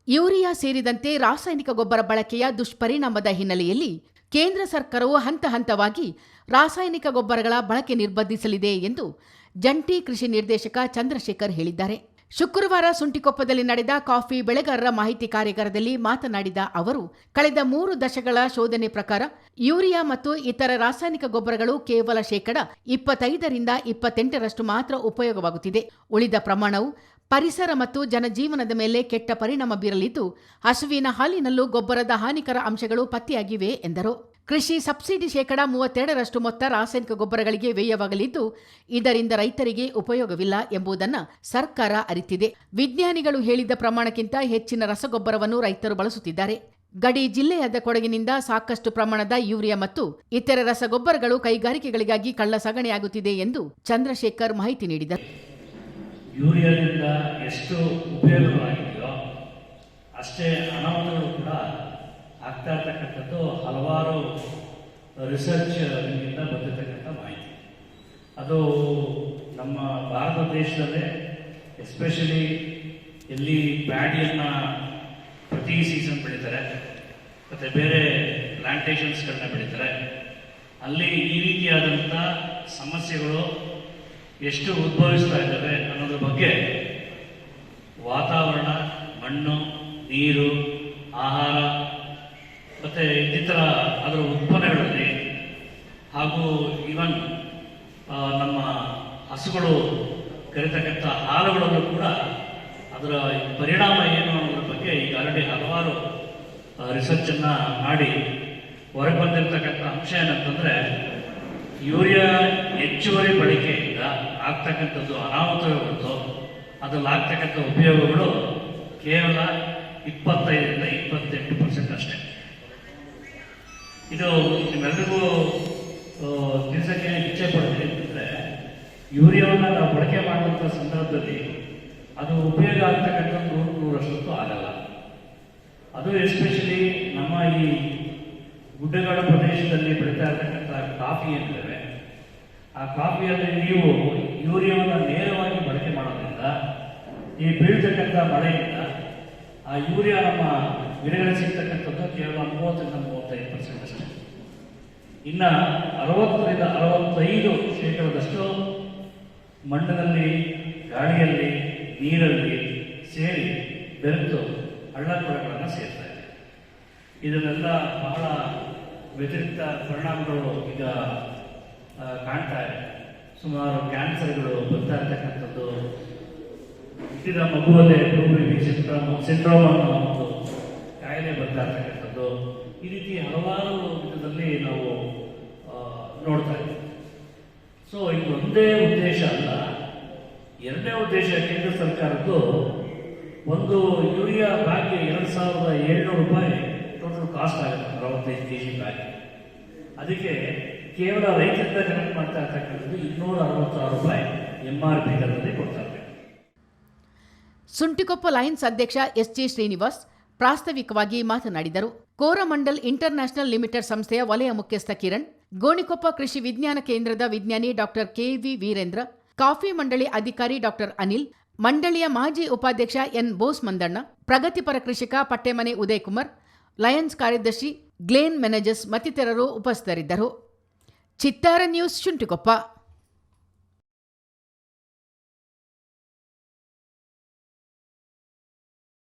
Urea ಸೇರಿದಂತೆ ರಾಸಾಯನಿಕ ಗೊಬ್ಬರ ಬಳಕೆಯ ದುಷ್ಪರಿಣಾಮದ ಹಿನ್ನೆಲೆಯಲ್ಲಿ ಕೇಂದ್ರ ಸರ್ಕಾರವು ಹಂತ ಹಂತವಾಗಿ ರಾಸಾಯನಿಕ ಗೊಬ್ಬರಗಳ ಬಳಕೆ ನಿರ್ಬಂಧಿಸಲಿದೆ ಎಂದು ಜಂಟಿ ಕೃಷಿ ನಿರ್ದೇಶಕ ಚಂದ್ರಶೇಖರ್ ಹೇಳಿದ್ದಾರೆ. ಶುಕ್ರವಾರ ಸುಂಟಿಕೊಪ್ಪದಲ್ಲಿ ನಡೆದ ಕಾಫಿ ಬೆಳೆಗಾರರ ಮಾಹಿತಿ ಕಾರ್ಯಾಗಾರದಲ್ಲಿ ಮಾತನಾಡಿದ ಅವರು, ಕಳೆದ 3 ದಶಕಗಳ ಶೋಧನೆ ಪ್ರಕಾರ ಯೂರಿಯಾ ಮತ್ತು ಇತರ ರಾಸಾಯನಿಕ ಗೊಬ್ಬರಗಳು ಕೇವಲ 25% 28% ಮಾತ್ರ ಉಪಯೋಗವಾಗುತ್ತಿದೆ. ಉಳಿದ ಪ್ರಮಾಣವು ಪರಿಸರ ಮತ್ತು ಜನಜೀವನದ ಮೇಲೆ ಕೆಟ್ಟ ಪರಿಣಾಮ ಬೀರಲಿದ್ದು, ಹಸುವಿನ ಹಾಲಿನಲ್ಲೂ ಗೊಬ್ಬರದ ಹಾನಿಕರ ಅಂಶಗಳು ಪತ್ತೆಯಾಗಿವೆ ಎಂದರು. ಕೃಷಿ ಸಬ್ಸಿಡಿ 32% ಮೊತ್ತ ರಾಸಾಯನಿಕ ಗೊಬ್ಬರಗಳಿಗೆ ವ್ಯಯವಾಗಲಿದ್ದು, ಇದರಿಂದ ರೈತರಿಗೆ ಉಪಯೋಗವಿಲ್ಲ ಎಂಬುದನ್ನು ಸರ್ಕಾರ ಅರಿತಿದೆ. ವಿಜ್ಞಾನಿಗಳು ಹೇಳಿದ ಪ್ರಮಾಣಕ್ಕಿಂತ ಹೆಚ್ಚಿನ ರಸಗೊಬ್ಬರವನ್ನು ರೈತರು ಬಳಸುತ್ತಿದ್ದಾರೆ. ಗಡಿ ಜಿಲ್ಲೆಯಾದ ಕೊಡಗಿನಿಂದ ಸಾಕಷ್ಟು ಪ್ರಮಾಣದ ಯೂರಿಯಾ ಮತ್ತು ಇತರ ರಸಗೊಬ್ಬರಗಳು ಕೈಗಾರಿಕೆಗಳಿಗಾಗಿ ಕಳ್ಳಸಾಗಣೆಯಾಗುತ್ತಿದೆ ಎಂದು ಚಂದ್ರಶೇಖರ್ ಮಾಹಿತಿ ನೀಡಿದರು. ಯೂರಿಯಾದಿಂದ ಎಷ್ಟು ಉಪಯೋಗವಾಗಿದೆಯೋ ಅಷ್ಟೇ ಅನಾಹುತಗಳು ಕೂಡ ಆಗ್ತಾ ಇರ್ತಕ್ಕಂಥದ್ದು ಹಲವಾರು ರಿಸರ್ಚ್ನಿಂದ ಬಂದಿರತಕ್ಕಂಥ ಮಾಹಿತಿ. ಅದು ನಮ್ಮ ಭಾರತ ದೇಶದಲ್ಲೇ ಎಸ್ಪೆಷಲಿ ಎಲ್ಲಿ ಪ್ಯಾಡಿಯನ್ನು ಪ್ರತಿ ಸೀಸನ್ ಬೆಳೀತಾರೆ ಮತ್ತು ಬೇರೆ ಪ್ಲಾಂಟೇಷನ್ಸ್ಗಳನ್ನ ಬೆಳೀತಾರೆ, ಅಲ್ಲಿ ಈ ರೀತಿಯಾದಂಥ ಸಮಸ್ಯೆಗಳು ಎಷ್ಟು ಉದ್ಭವಿಸ್ತಾ ಇದ್ದಾವೆ ಅನ್ನೋದ್ರ ಬಗ್ಗೆ ವಾತಾವರಣ, ಮಣ್ಣು, ನೀರು, ಆಹಾರ ಮತ್ತು ಇನ್ನಿತರ ಅದರ ಉತ್ಪನ್ನಗಳಲ್ಲಿ ಹಾಗೂ ಈವನ್ ನಮ್ಮ ಹಸುಗಳು ಕರೀತಕ್ಕಂಥ ಹಾಲುಗಳಲ್ಲೂ ಕೂಡ ಅದರ ಪರಿಣಾಮ ಏನು ಅನ್ನೋದ್ರ ಬಗ್ಗೆ ಈಗ ಆಲ್ರೆಡಿ ಹಲವಾರು ರಿಸರ್ಚನ್ನು ಮಾಡಿ ಹೊರಗೆ ಬಂದಿರತಕ್ಕಂಥ ಅಂಶ ಏನಂತಂದರೆ, ಯೂರಿಯಾ ಹೆಚ್ಚುವರಿ ಬಳಕೆಯಿಂದ ಆಗ್ತಕ್ಕಂಥದ್ದು ಅನಾಹುತವೇ ಹೊರತು ಅದರಲ್ಲಿ ಆಗ್ತಕ್ಕಂಥ ಉಪಯೋಗಗಳು ಕೇವಲ 25-28% ಅಷ್ಟೇ. ಇದು ನಿಮ್ಮೆಲ್ಲರಿಗೂ ತಿಳಿಸೋಕ್ಕೆ ಇಚ್ಛೆ ಪಡ್ತೀನಿ ಅಂತಂದರೆ, ಯೂರಿಯಾವನ್ನು ನಾವು ಬಳಕೆ ಮಾಡುವಂಥ ಸಂದರ್ಭದಲ್ಲಿ ಅದು ಉಪಯೋಗ ಆಗ್ತಕ್ಕಂಥದ್ದು 100% ಆಗಲ್ಲ. ಅದು ಎಸ್ಪೆಷಲಿ ನಮ್ಮ ಈ ಗುಡ್ಡಗಾಡು ಪ್ರದೇಶದಲ್ಲಿ ಬೆಳೀತಾ ಇರ್ತಕ್ಕಂಥ ಕಾಫಿ ಏನಿದೆ, ಆ ಕಾಫಿಯಲ್ಲಿ ನೀವು ಯೂರಿಯಾವನ್ನು ನೇರವಾಗಿ ಬಳಕೆ ಮಾಡೋದ್ರಿಂದ ಈ ಬೀಳ್ತಕ್ಕಂಥ ಮಳೆಯಿಂದ ಆ ಯೂರಿಯಾ ನಮ್ಮ ಗಿಡಗಳಿಗೆ ಸಿಗ್ತಕ್ಕಂಥದ್ದು ಕೇವಲ 30-35% ಅಷ್ಟೇ. ಇನ್ನು 60-65% ಮಣ್ಣಿನಲ್ಲಿ, ಗಾಳಿಯಲ್ಲಿ, ನೀರಲ್ಲಿ ಸೇರಿ ಬೆರೆತು ಹಳ್ಳಕೊಳ್ಳಗಳನ್ನು ಸೇರ್ತಾ ಇದೆ. ಇದನ್ನೆಲ್ಲ ಬಹಳ ವ್ಯತಿರಿಕ್ತ ಪರಿಣಾಮಗಳು ಈಗ ಕಾಣ್ತಾ ಇದೆ. ಸುಮಾರು ಕ್ಯಾನ್ಸರ್ಗಳು ಬರ್ತಾ ಇರ್ತಕ್ಕಂಥದ್ದು, ಹುಟ್ಟಿದ ಮಗುವಲ್ಲೇ ಬ್ಲೂಬೇಬಿ ಸಿಂಡ್ರೋಮ್ ಅನ್ನೋ ಒಂದು ಕಾಯಿಲೆ ಬರ್ತಾ ಇರ್ತಕ್ಕಂಥದ್ದು, ಈ ರೀತಿ ಹಲವಾರು ವಿಧದಲ್ಲಿ ನಾವು ನೋಡ್ತಾ ಇದ್ದೀವಿ. ಸೊ ಇದು ಒಂದೇ ಉದ್ದೇಶ ಅಲ್ಲ. ಎರಡನೇ ಉದ್ದೇಶ ಕೇಂದ್ರ ಸರ್ಕಾರದ್ದು, ಒಂದು ಯೂರಿಯಾ ಬ್ಯಾಗ್ಗೆ 2,700 ರೂಪಾಯಿ ಟೋಟಲ್ ಕಾಸ್ಟ್ ಆಗುತ್ತೆ, 65 kg ಬ್ಯಾಗ್. ಅದಕ್ಕೆ ಕೇವಲ ರೈತರಿಂದ ಕನೆಕ್ಟ್ ಮಾಡ್ತಾ ಇರ್ತಕ್ಕಂಥದ್ದು 266 ರೂಪಾಯಿ MRP ದರದಲ್ಲಿ ಕೊಡ್ತಾ ಇದ್ದಾರೆ. ಸುಂಟಿಕೊಪ್ಪ ಲಯನ್ಸ್ ಅಧ್ಯಕ್ಷ ಎಸ್.ಜಿ. ಶ್ರೀನಿವಾಸ್ ಪ್ರಾಸ್ತಾವಿಕವಾಗಿ ಮಾತನಾಡಿದರು. ಕೋರಮಂಡಲ್ ಇಂಟರ್ನ್ಯಾಷನಲ್ ಲಿಮಿಟೆಡ್ ಸಂಸ್ಥೆಯ ವಲಯ ಮುಖ್ಯಸ್ಥ ಕಿರಣ್, ಗೋಣಿಕೊಪ್ಪ ಕೃಷಿ ವಿಜ್ಞಾನ ಕೇಂದ್ರದ ವಿಜ್ಞಾನಿ ಡಾಕ್ಟರ್ ಕೆ.ವಿ. ವೀರೇಂದ್ರ, ಕಾಫಿ ಮಂಡಳಿ ಅಧಿಕಾರಿ ಡಾಕ್ಟರ್ ಅನಿಲ್, ಮಂಡಳಿಯ ಮಾಜಿ ಉಪಾಧ್ಯಕ್ಷ ಎನ್. ಬೋಸ್ ಮಂದಣ್ಣ, ಪ್ರಗತಿಪರ ಕೃಷಿಕ ಪಟ್ಟೆಮನೆ ಉದಯಕುಮಾರ್, ಲಯನ್ಸ್ ಕಾರ್ಯದರ್ಶಿ ಗ್ಲೇನ್ ಮೆನೆಜಸ್ ಮತ್ತಿತರರು ಉಪಸ್ಥಿತರಿದ್ದರು. ಚಿತ್ತಾರ ನ್ಯೂಸ್, ಶುಂಟಿಕೊಪ್ಪ.